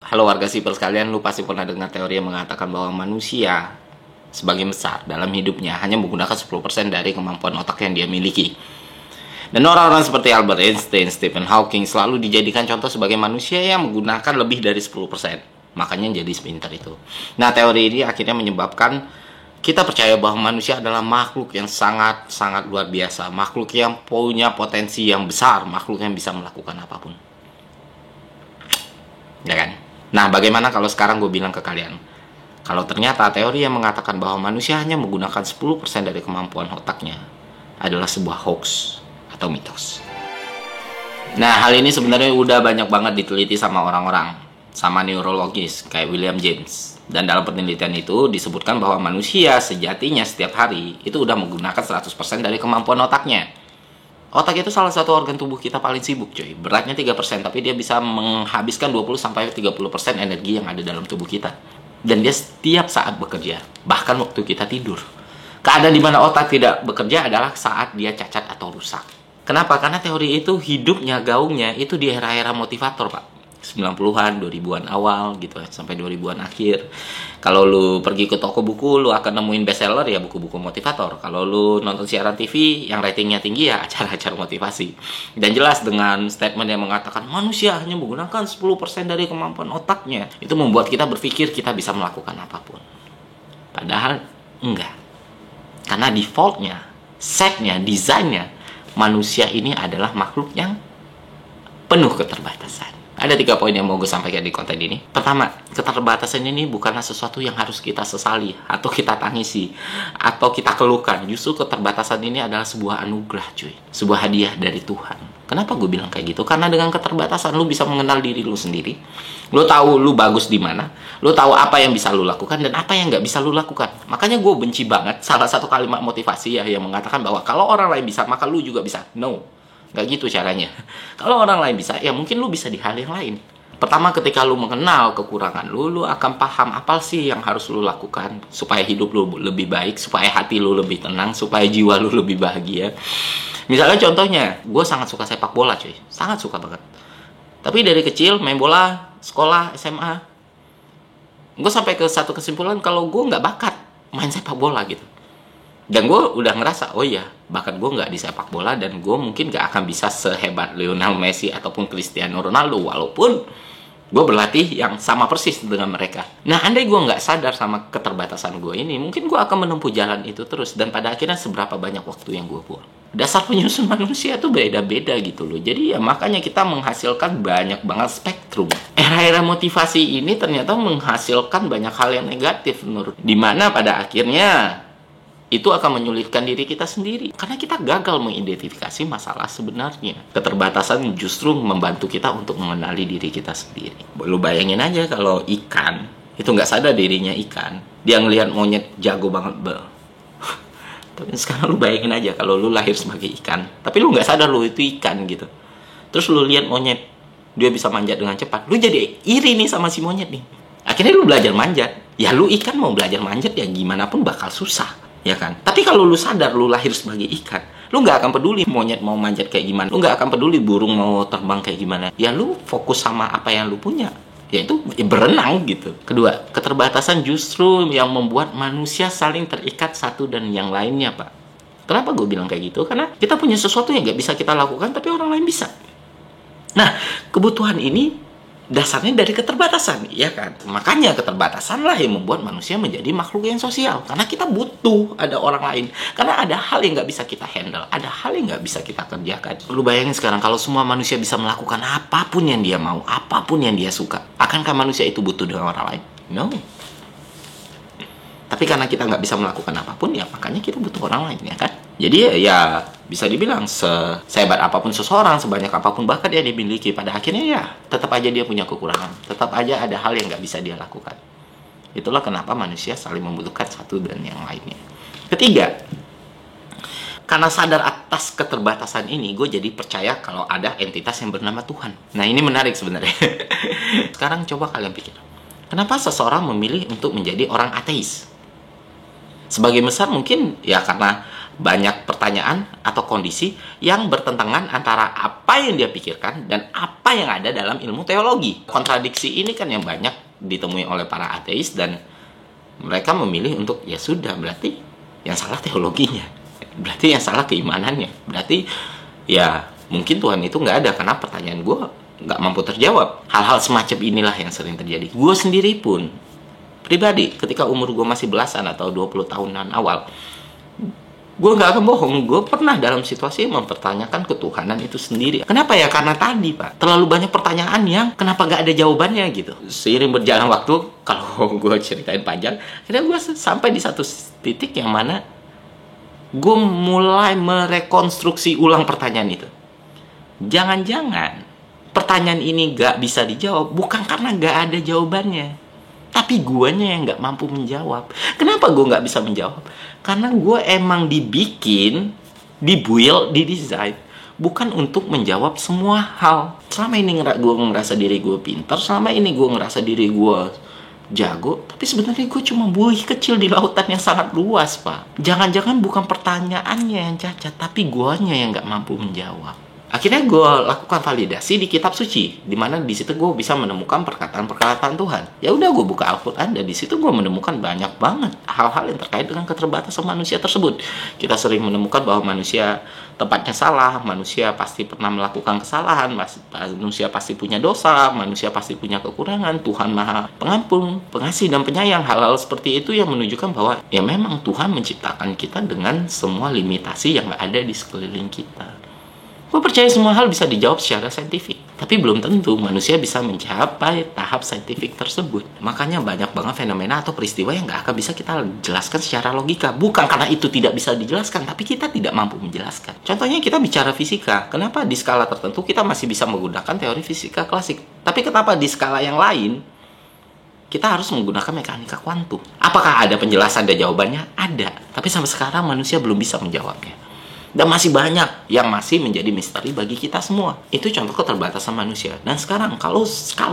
Halo warga sipil sekalian, lu pasti pernah dengar teori yang mengatakan bahwa manusia sebagian besar dalam hidupnya hanya menggunakan 10% dari kemampuan otak yang dia miliki. Dan orang-orang seperti Albert Einstein, Stephen Hawking selalu dijadikan contoh sebagai manusia yang menggunakan lebih dari 10%. Makanya jadi sepintar itu. Nah, teori ini akhirnya menyebabkan kita percaya bahwa manusia adalah makhluk yang sangat-sangat luar biasa. Makhluk yang punya potensi yang besar, makhluk yang bisa melakukan apapun. Ya kan? Nah, bagaimana kalau sekarang gue bilang ke kalian, kalau ternyata teori yang mengatakan bahwa manusia hanya menggunakan 10% dari kemampuan otaknya adalah sebuah hoax atau mitos. Nah, hal ini sebenarnya udah banyak banget diteliti sama orang-orang, sama neurologis kayak William James. Dan dalam penelitian itu disebutkan bahwa manusia sejatinya setiap hari itu udah menggunakan 100% dari kemampuan otaknya. Otak itu salah satu organ tubuh kita paling sibuk, coy. Beratnya 3%, tapi dia bisa menghabiskan 20-30% energi yang ada dalam tubuh kita. Dan dia setiap saat bekerja, bahkan waktu kita tidur. Keadaan di mana otak tidak bekerja adalah saat dia cacat atau rusak. Kenapa? Karena teori itu hidupnya, gaungnya, itu di era-era motivator, Pak. 90-an, 2000-an awal gitu sampai 2000-an akhir. Kalau lu pergi ke toko buku, lu akan nemuin bestseller ya buku-buku motivator. Kalau lu nonton siaran TV yang ratingnya tinggi ya acara-acara motivasi. Dan jelas dengan statement yang mengatakan manusia hanya menggunakan 10% dari kemampuan otaknya, itu membuat kita berpikir kita bisa melakukan apapun. Padahal enggak. Karena defaultnya, setnya, desainnya, manusia ini adalah makhluk yang penuh keterbatasan. Ada 3 poin yang mau gue sampaikan di konten ini. Pertama, keterbatasan ini bukanlah sesuatu yang harus kita sesali, atau kita tangisi, atau kita keluhkan. Justru keterbatasan ini adalah sebuah anugerah, cuy. Sebuah hadiah dari Tuhan. Kenapa gue bilang kayak gitu? Karena dengan keterbatasan, lu bisa mengenal diri lu sendiri. Lu tahu lu bagus di mana. Lu tahu apa yang bisa lu lakukan dan apa yang nggak bisa lu lakukan. Makanya gue benci banget salah satu kalimat motivasi ya yang mengatakan bahwa kalau orang lain bisa, maka lu juga bisa. No. Gak gitu caranya. Kalau orang lain bisa, ya mungkin lu bisa di hal yang lain. Pertama, ketika lu mengenal kekurangan lu akan paham apa sih yang harus lu lakukan supaya hidup lu lebih baik, supaya hati lu lebih tenang, supaya jiwa lu lebih bahagia. Misalnya contohnya, gue sangat suka sepak bola, cuy. Sangat suka banget. Tapi dari kecil main bola, sekolah, SMA, gue sampai ke satu kesimpulan kalau gue nggak bakat main sepak bola gitu. Dan gue udah ngerasa, oh iya, bahkan gue nggak di sepak bola dan gue mungkin nggak akan bisa sehebat Lionel Messi ataupun Cristiano Ronaldo, walaupun gue berlatih yang sama persis dengan mereka. Nah, andai gue nggak sadar sama keterbatasan gue ini, mungkin gue akan menempuh jalan itu terus, dan pada akhirnya seberapa banyak waktu yang gue buang. Dasar penyusun manusia tuh beda-beda gitu loh. Jadi ya makanya kita menghasilkan banyak banget spektrum. Era-era motivasi ini ternyata menghasilkan banyak hal yang negatif menurut. Dimana pada akhirnya itu akan menyulitkan diri kita sendiri. Karena kita gagal mengidentifikasi masalah sebenarnya. Keterbatasan justru membantu kita untuk mengenali diri kita sendiri. Lu bayangin aja kalau ikan, itu nggak sadar dirinya ikan. Dia ngelihat monyet jago banget. Tapi sekarang lu bayangin aja kalau lu lahir sebagai ikan. Tapi lu nggak sadar lu itu ikan gitu. Terus lu lihat monyet, dia bisa manjat dengan cepat. Lu jadi iri nih sama si monyet nih. Akhirnya lu belajar manjat. Ya lu ikan mau belajar manjat ya gimana pun bakal susah. Ya kan? Tapi kalau lu sadar lu lahir sebagai ikan, lu nggak akan peduli monyet mau manjat kayak gimana, lu nggak akan peduli burung mau terbang kayak gimana. Ya lu fokus sama apa yang lu punya, yaitu berenang gitu. Kedua, keterbatasan justru yang membuat manusia saling terikat satu dan yang lainnya, Pak. Kenapa gue bilang kayak gitu? Karena kita punya sesuatu yang nggak bisa kita lakukan, tapi orang lain bisa. Nah, kebutuhan ini dasarnya dari keterbatasan, ya kan? Makanya keterbatasan lah yang membuat manusia menjadi makhluk yang sosial. Karena kita butuh ada orang lain. Karena ada hal yang nggak bisa kita handle, ada hal yang nggak bisa kita kerjakan. Lu bayangin sekarang kalau semua manusia bisa melakukan apapun yang dia mau, apapun yang dia suka, akankah manusia itu butuh dengan orang lain? No. Tapi karena kita nggak bisa melakukan apapun, ya makanya kita butuh orang lain, ya kan? Jadi ya bisa dibilang sehebat apapun seseorang, sebanyak apapun bakat yang dimiliki, pada akhirnya ya tetap aja dia punya kekurangan. Tetap aja ada hal yang nggak bisa dia lakukan. Itulah kenapa manusia saling membutuhkan satu dan yang lainnya. Ketiga, karena sadar atas keterbatasan ini, gue jadi percaya kalau ada entitas yang bernama Tuhan. Nah, ini menarik sebenarnya. Sekarang coba kalian pikir, kenapa seseorang memilih untuk menjadi orang ateis? Sebagian besar mungkin ya karena banyak banyak pertanyaan atau kondisi yang bertentangan antara apa yang dia pikirkan dan apa yang ada dalam ilmu teologi. Kontradiksi ini kan yang banyak ditemui oleh para ateis, dan mereka memilih untuk, ya sudah, berarti yang salah teologinya, berarti yang salah keimanannya, berarti ya mungkin Tuhan itu nggak ada karena pertanyaan gue nggak mampu terjawab. Hal-hal semacam inilah yang sering terjadi. Gue sendiri pun pribadi, ketika umur gue masih belasan atau 20 tahunan awal, gue nggak akan bohong, gue pernah dalam situasi mempertanyakan ketuhanan itu sendiri. Kenapa ya? Karena tadi, Pak, terlalu banyak pertanyaan yang kenapa nggak ada jawabannya gitu. Seiring berjalan waktu, kalau gue ceritain panjang, akhirnya gue sampai di satu titik yang mana gue mulai merekonstruksi ulang pertanyaan itu. Jangan-jangan pertanyaan ini nggak bisa dijawab bukan karena nggak ada jawabannya, tapi guanya yang nggak mampu menjawab. Kenapa gue nggak bisa menjawab? Karena gue emang dibikin, dibuild, didesain bukan untuk menjawab semua hal. Selama ini gue ngerasa diri gue pintar, selama ini gue ngerasa diri gue jago, tapi sebenarnya gue cuma buih kecil di lautan yang sangat luas, Pak. Jangan-jangan bukan pertanyaannya yang cacat, tapi guanya yang nggak mampu menjawab. Akhirnya gue lakukan validasi di kitab suci, di mana di situ gue bisa menemukan perkataan-perkataan Tuhan. Ya udah, gue buka Al-Quran, dan di situ gue menemukan banyak banget hal-hal yang terkait dengan keterbatasan manusia tersebut. Kita sering menemukan bahwa manusia tempatnya salah, manusia pasti pernah melakukan kesalahan, manusia pasti punya dosa, manusia pasti punya kekurangan. Tuhan Maha Pengampun, Pengasih, dan Penyayang. Hal-hal seperti itu yang menunjukkan bahwa ya memang Tuhan menciptakan kita dengan semua limitasi yang ada di sekeliling kita. Gue percaya semua hal bisa dijawab secara saintifik, tapi belum tentu manusia bisa mencapai tahap saintifik tersebut. Makanya banyak banget fenomena atau peristiwa yang gak akan bisa kita jelaskan secara logika. Bukan karena itu tidak bisa dijelaskan, tapi kita tidak mampu menjelaskan. Contohnya kita bicara fisika. Kenapa di skala tertentu kita masih bisa menggunakan teori fisika klasik, tapi kenapa di skala yang lain kita harus menggunakan mekanika kuantum? Apakah ada penjelasan dan jawabannya? Ada. Tapi sampai sekarang manusia belum bisa menjawabnya. Dan masih banyak yang masih menjadi misteri bagi kita semua. Itu contoh keterbatasan manusia. Dan sekarang, kalau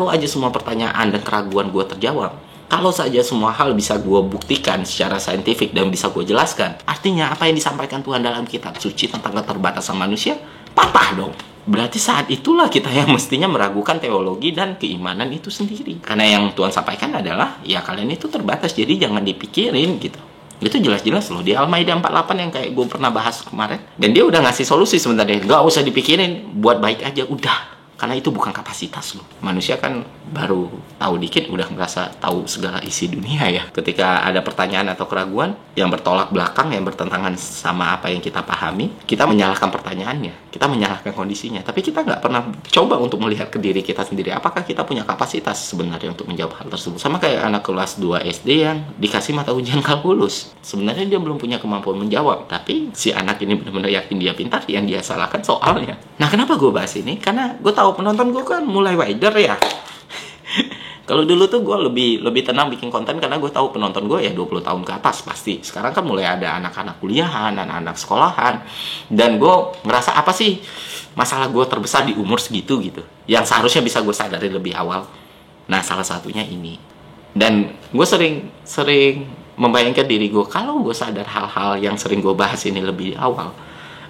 aja semua pertanyaan dan keraguan gue terjawab, kalau saja semua hal bisa gue buktikan secara saintifik dan bisa gue jelaskan, artinya apa yang disampaikan Tuhan dalam kitab suci tentang keterbatasan manusia patah dong. Berarti saat itulah kita yang mestinya meragukan teologi dan keimanan itu sendiri. Karena yang Tuhan sampaikan adalah, ya kalian itu terbatas, jadi jangan dipikirin gitu. Itu jelas-jelas loh di Al-Maidah 48 yang kayak gue pernah bahas kemarin. Dan dia udah ngasih solusi sebenarnya. Gak usah dipikirin, buat baik aja, udah. Karena itu bukan kapasitas lo. Manusia kan baru tahu dikit udah merasa tahu segala isi dunia ya. Ketika ada pertanyaan atau keraguan yang bertolak belakang, yang bertentangan sama apa yang kita pahami, kita menyalahkan pertanyaannya, kita menyalahkan kondisinya. Tapi kita nggak pernah coba untuk melihat ke diri kita sendiri. Apakah kita punya kapasitas sebenarnya untuk menjawab hal tersebut? Sama kayak anak kelas 2 SD yang dikasih mata ujian kalkulus. Sebenarnya dia belum punya kemampuan menjawab. Tapi si anak ini benar-benar yakin dia pintar, yang dia salahkan soalnya. Nah, kenapa gue bahas ini? Karena gue tahu penonton gue kan mulai wider ya. Kalau dulu tuh gue lebih tenang bikin konten karena gue tahu penonton gue ya 20 tahun ke atas pasti. Sekarang kan mulai ada anak-anak kuliahan, anak-anak sekolahan. Dan gue ngerasa apa sih masalah gue terbesar di umur segitu gitu, yang seharusnya bisa gue sadari lebih awal. Nah, salah satunya ini. Dan gue sering membayangkan diri gue, kalau gue sadar hal-hal yang sering gue bahas ini lebih awal,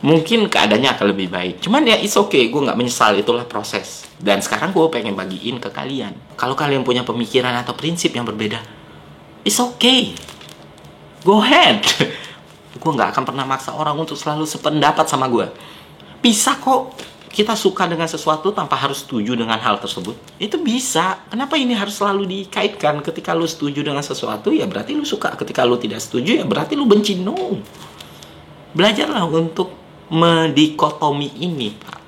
mungkin keadaannya akan lebih baik. Cuman ya it's okay, gue nggak menyesal, itulah proses. Dan sekarang gue pengen bagiin ke kalian. Kalau kalian punya pemikiran atau prinsip yang berbeda, it's okay, go ahead. Gue nggak akan pernah maksa orang untuk selalu sependapat sama gue. Bisa kok kita suka dengan sesuatu tanpa harus setuju dengan hal tersebut. Itu bisa. Kenapa ini harus selalu dikaitkan? Ketika lu setuju dengan sesuatu, ya berarti lu suka. Ketika lu tidak setuju, ya berarti lu benci. No. Belajarlah untuk mendikotomi ini, Pak.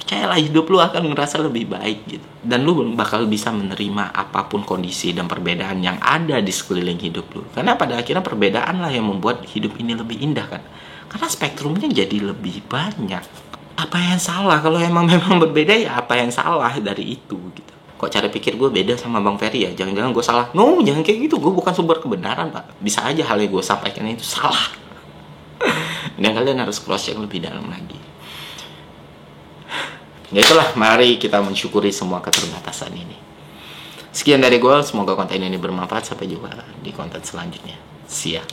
Percayalah, hidup lu akan ngerasa lebih baik gitu. Dan lu bakal bisa menerima apapun kondisi dan perbedaan yang ada di sekeliling hidup lu. Karena pada akhirnya perbedaan lah yang membuat hidup ini lebih indah kan. Karena spektrumnya jadi lebih banyak. Apa yang salah? Kalau memang berbeda, ya apa yang salah dari itu gitu. Kok cara pikir gue beda sama Bang Ferry ya? Jangan-jangan gue salah? No, jangan kayak gitu. Gue bukan sumber kebenaran, Pak. Bisa aja hal yang gue sampaikan itu salah. Dan kalian harus cross check lebih dalam lagi. Ya itulah, mari kita mensyukuri semua keterbatasan ini. Sekian dari gue, semoga konten ini bermanfaat. Sampai jumpa di konten selanjutnya. See ya.